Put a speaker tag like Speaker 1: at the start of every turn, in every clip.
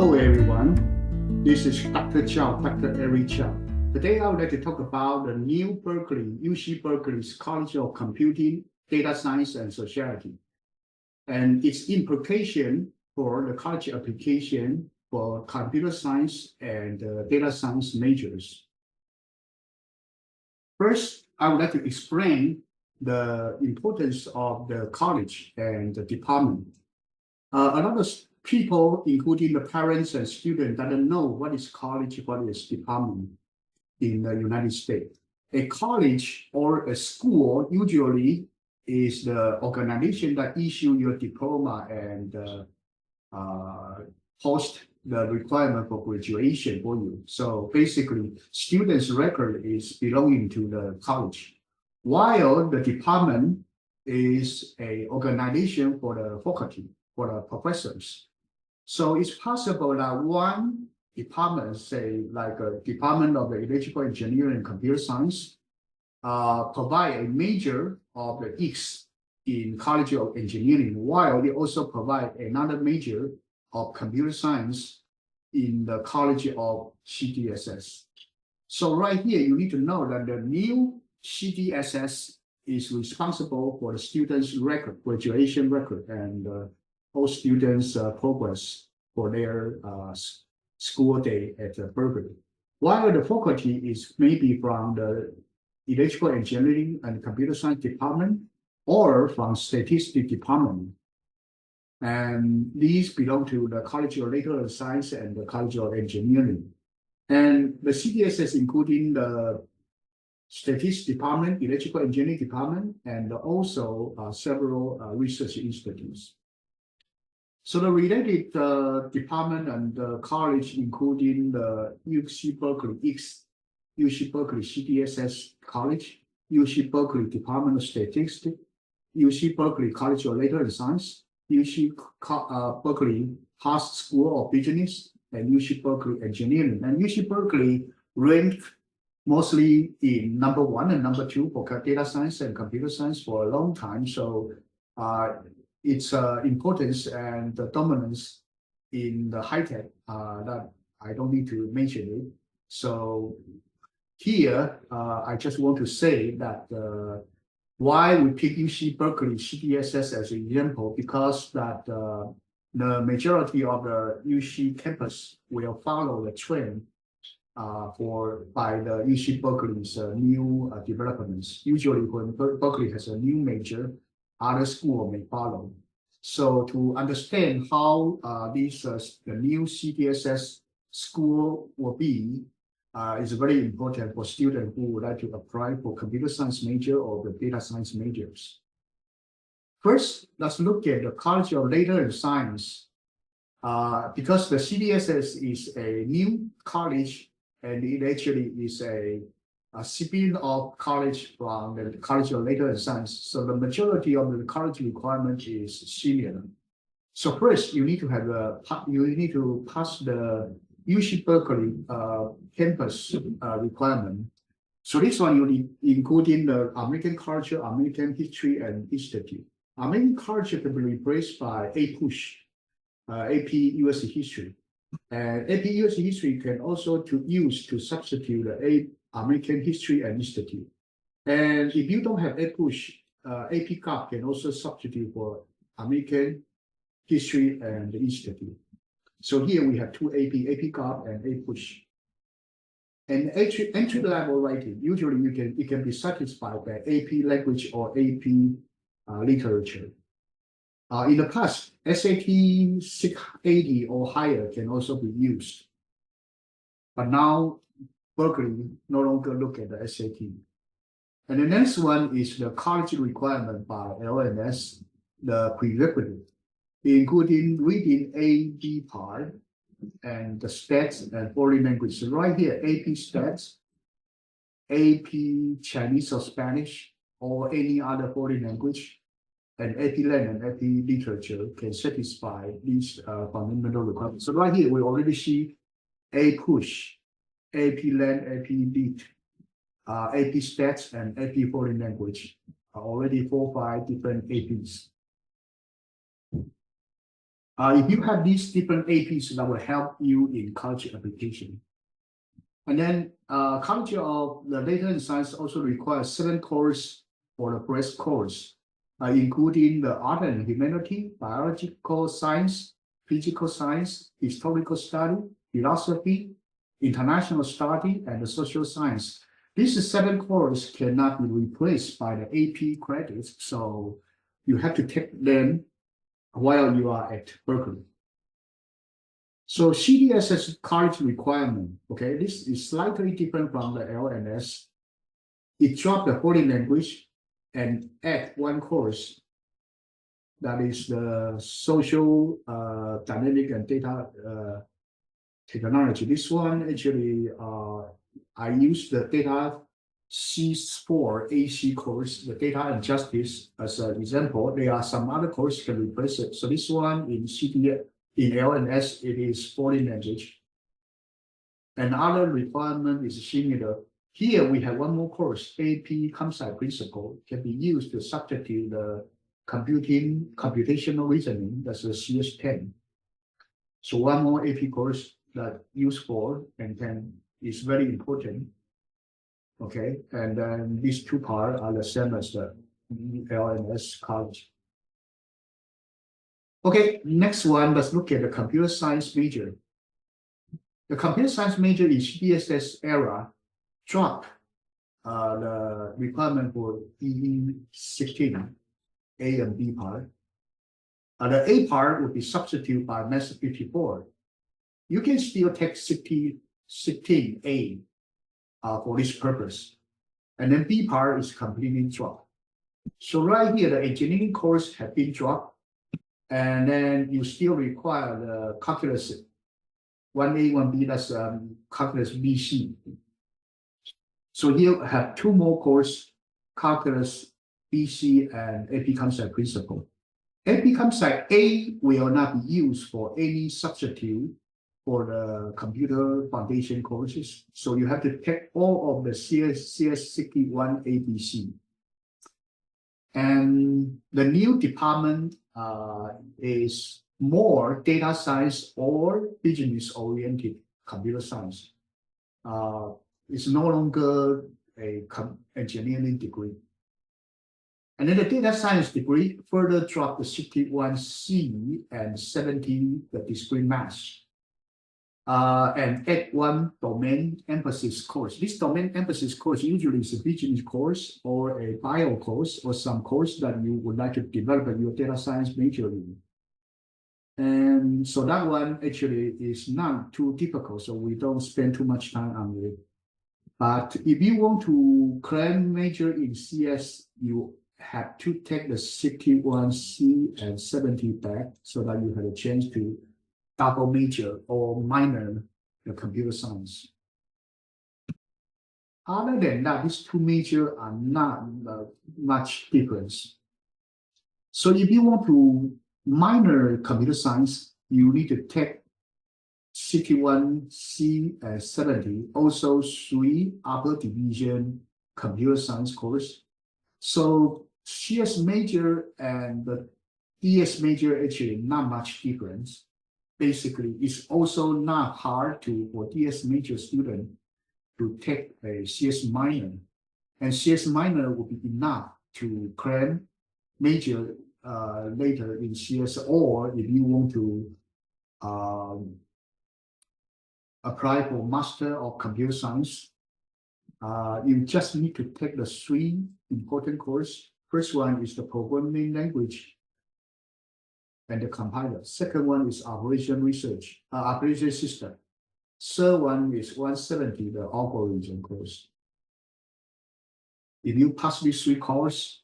Speaker 1: Hello everyone, this is Dr. Chow, Dr. Eric Chow. Today I would like to talk about the new Berkeley, UC Berkeley's College of Computing, Data Science and Society, and its implication for the college application for computer science and data science majors. First, I would like to explain the importance of the college and the department. A lot of people, including the parents and students, don't know what is college, what is department in the United States. A college or a school usually is the organization that issue your diploma and post the requirement for graduation for you. So basically, students' record is belonging to the college, while the department is a organization for the faculty, for the professors. So it's possible that one department, say like a department of the electrical engineering and computer science, provide a major of the X in College of Engineering, while they also provide another major of computer science in the College of CDSS. So right here, you need to know that the new CDSS is responsible for the students' record, graduation record, and all students' progress for their school day at Berkeley. While the faculty is maybe from the electrical engineering and computer science department or from statistics department. And these belong to the College of Data Science and the College of Engineering. And the CDSS including the statistics department, electrical engineering department, and also several research institutes. So the related department and the college, including the UC Berkeley X, UC Berkeley CDSS College, UC Berkeley Department of Statistics, UC Berkeley College of Data and Science, UC Berkeley Haas School of Business, and UC Berkeley Engineering. And UC Berkeley ranked mostly in number 1 and number 2 for data science and computer science for a long time. So its importance and the dominance in the high tech that I don't need to mention it. So here, I just want to say that why we pick UC Berkeley CDSS as an example, because that the majority of the UC campus will follow the trend by the UC Berkeley's new developments. Usually when Berkeley has a new major, other school may follow. So to understand how the new CDSS school will be is very important for students who would like to apply for computer science major or the data science majors. First, let's look at the College of Data and Science. Because the CDSS is a new college and it actually is a spin-off college from the College of Data and Science. So the majority of the college requirement is similar. So first, you need to pass the UC Berkeley campus requirement. So this one you including the American culture, American history, and institute. American culture can be replaced by APUSH, AP US history. And AP US history can also use to substitute the American history and institute. And if you don't have APUSH, AP COP can also substitute for American history and the institute. So here we have two AP COP and APUSH. And entry level writing, usually it can be satisfied by AP language or AP literature. In the past, SAT 680 or higher can also be used. But now, Berkeley no longer look at the SAT. And the next one is the college requirement by LMS, the prerequisite, including reading AB part and the stats and foreign language. So right here, AP stats, AP Chinese or Spanish, or any other foreign language, and AP Len and AP literature can satisfy these fundamental requirements. So right here, we already see APUSH, AP Len, AP Lit, AP Stats, and AP Foreign Language are already 4 or 5 different APs. If you have these different APs, that will help you in college application. And then College of the Data and Science also requires 7 courses for the first course, including the art and humanity, biological science, physical science, historical study, philosophy, international study, and the social science. These 7 courses cannot be replaced by the AP credits, so you have to take them while you are at Berkeley. So CDSS college requirement, okay, this is slightly different from the LNS. It dropped the foreign language and add 1 course, that is the social dynamic and data technology. This one actually, I use the data C4 AC course, the data and justice as an example. There are some other courses can replace it. So this one in CDS, in LNS, it is foreign language. Another requirement is similar. Here we have 1 more course, AP ComSci principle, can be used to substitute the computational reasoning, that's the CS10. So 1 more AP course that useful and is very important. Okay, and then these 2 parts are the same as the LNS college. Okay, next one, let's look at the computer science major. The computer science major in CDSS era dropped the requirement for EE16, A and B part. The A part would be substituted by Math 54. You can still take 16A for this purpose. And then B part is completely dropped. So right here, the engineering course have been dropped. And then you still require the calculus 1A, 1B, that's calculus BC. So here have 2 more courses, calculus BC and AP ComSci principle. AP ComSci A will not be used for any substitute for the computer foundation courses. So you have to take all of the CS61 ABC. And the new department is more data science or business oriented computer science. It's no longer a engineering degree. And then the data science degree further dropped the 61C and 70, the discrete math. And add 1 domain emphasis course. This domain emphasis course usually is a business course or a bio course or some course that you would like to develop your data science major in. And so that one actually is not too difficult, so we don't spend too much time on it. But if you want to claim major in CS, you have to take the 61C and 70 back so that you have a chance to double major or minor the computer science. Other than that, these 2 majors are not much difference. So if you want to minor computer science, you need to take 61C and 70, also 3 upper division computer science course. So CS major and the DS major actually not much difference. Basically, it's also not hard for DS major student to take a CS minor. And CS minor will be enough to claim major later in CS, or if you want to apply for Master of Computer Science, you just need to take the 3 important courses. First one is the programming language and the compiler. Second one is operation research, operation system. Third one is 170, the algorithm course. If you pass these 3 courses,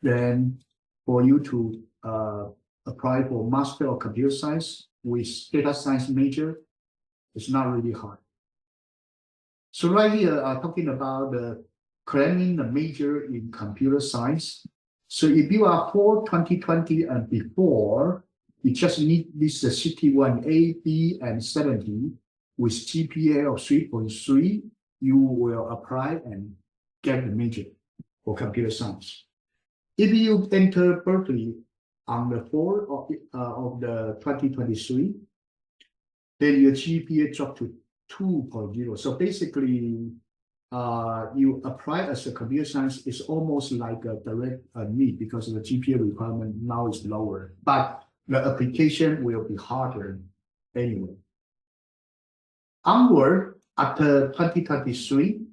Speaker 1: then for you to apply for Master of Computer Science with data science major, it's not really hard. So right here, I'm talking about the claiming the major in computer science. So if you are for 2020 and before, you just need this 61A, B, and 70 with GPA of 3.3, you will apply and get the major for computer science. If you enter Berkeley on the 4th of the 2023, then your GPA dropped to 2.0. So basically, you apply as a computer science, it's almost like a direct need because the GPA requirement now is lower, but the application will be harder anyway. Onward, after 2023,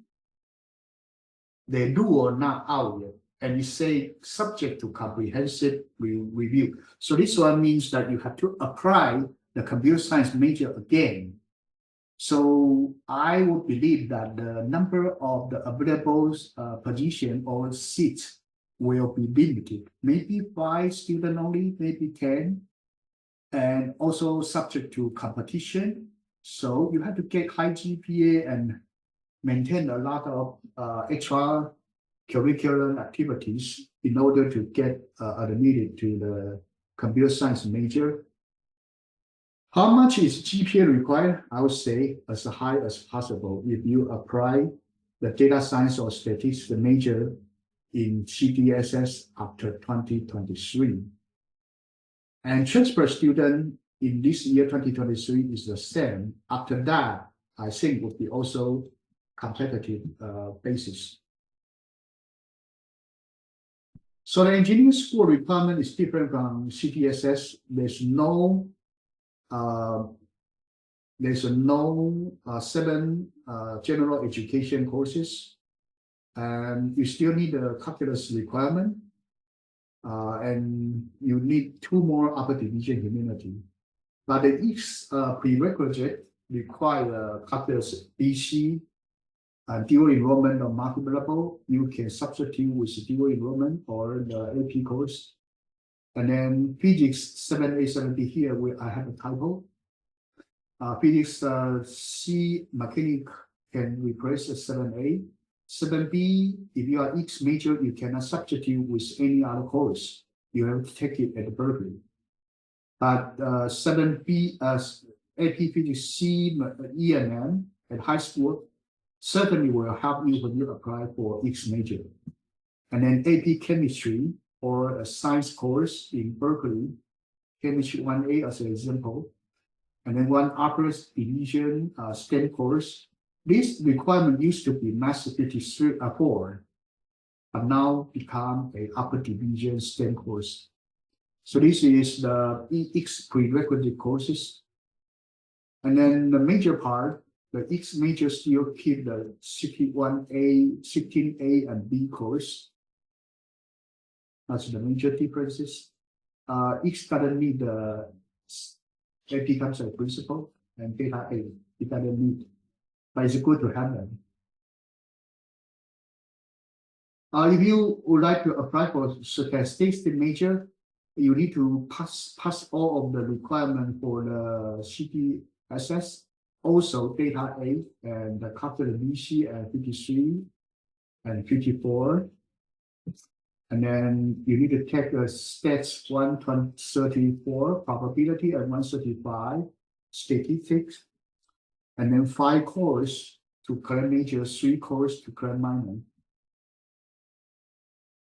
Speaker 1: the rule not out yet, and it say subject to comprehensive review. So this one means that you have to apply the computer science major again. So I would believe that the number of the available position or seats will be limited. Maybe 5 students only, maybe 10, and also subject to competition. So you have to get high GPA and maintain a lot of extra curricular activities in order to get admitted to the computer science major. How much is GPA required? I would say as high as possible if you apply the data science or statistics major in CTSS after 2023. And transfer student in this year 2023 is the same. After that, I think would be also competitive basis. So the engineering school requirement is different from CTSS. There's no 7 general education courses, and you still need a calculus requirement, and you need 2 more upper division humanity. But each prerequisite require calculus BC, dual enrollment or multiple. You can substitute with dual enrollment or the AP course. And then physics 7A, 7B here, I have a typo. Physics C mechanic can replace a 7A. 7B, if you are X major, you cannot substitute with any other course. You have to take it at Berkeley. But 7B, AP Physics C, E&M at high school certainly will help you when you apply for X major. And then AP Chemistry or a science course in Berkeley, Chemistry 1A as an example, and then 1 upper division STEM course. This requirement used to be Math 4, but now become a upper division STEM course. So this is the X prerequisite courses. And then the major part, the X major still keep the 61A, 16A and B course. That's the major differences. X doesn't need the AP concept principle and data A. It doesn't need, but it's good to have them. If you would like to apply for statistics major, you need to pass all of the requirements for the CTSS, also data A and the calculus BC and 53 and 54. And then you need to take the stats 134 probability and 135 statistics, and then 5 course to current major, 3 course to current minor.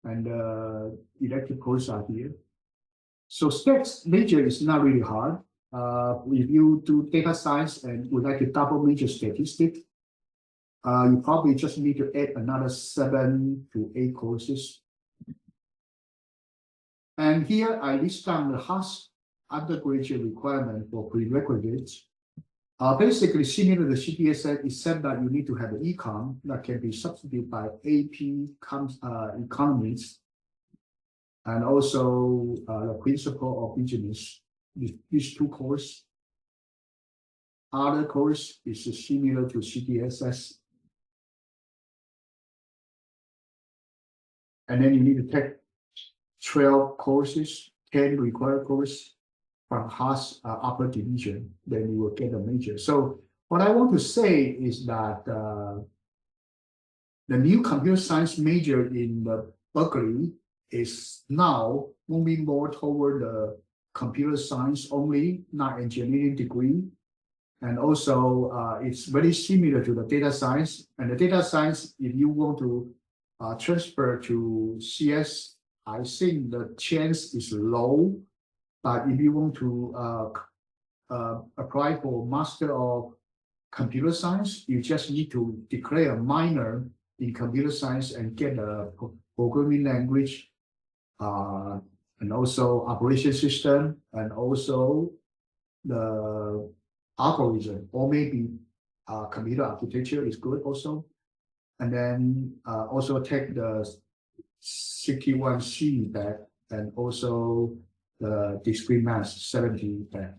Speaker 1: And elective courses are here. So stats major is not really hard. If you do data science and would like to double major statistics, you probably just need to add another 7 to 8 courses. And here I list down the Haas undergraduate requirement for prerequisites. Basically, similar to the CTSS, except that you need to have an econ that can be substituted by AP economics, and also the principle of business. These 2 courses. Other course is similar to CTSS. And then you need to take 12 courses, 10 required courses from Haas upper division, then you will get a major. So what I want to say is that the new computer science major in Berkeley is now moving more toward the computer science only, not engineering degree. And also it's very similar to the data science. And the data science, if you want to transfer to CS I think the chance is low. But if you want to apply for Master of Computer Science, you just need to declare a minor in computer science and get a programming language, and also operation system, and also the algorithm, or maybe computer architecture is good also. And then also take the 61C back, and also the discrete math 70 back.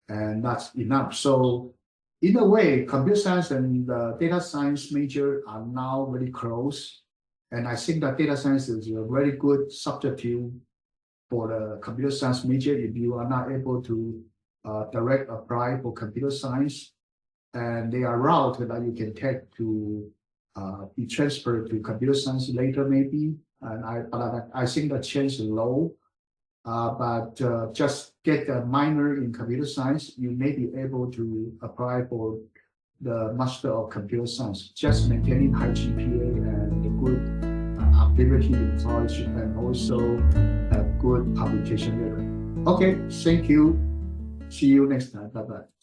Speaker 1: And that's enough. So in a way, computer science and data science major are now very close. And I think that data science is a very good substitute for the computer science major if you are not able to direct apply for computer science. And there are routes that you can take to be transferred to computer science later maybe. And I think the chance is low. But just get a minor in computer science, you may be able to apply for the Master of Computer Science, just maintaining high GPA and a good ability in college, and also a good publication record. Okay, thank you. See you next time. Bye-bye.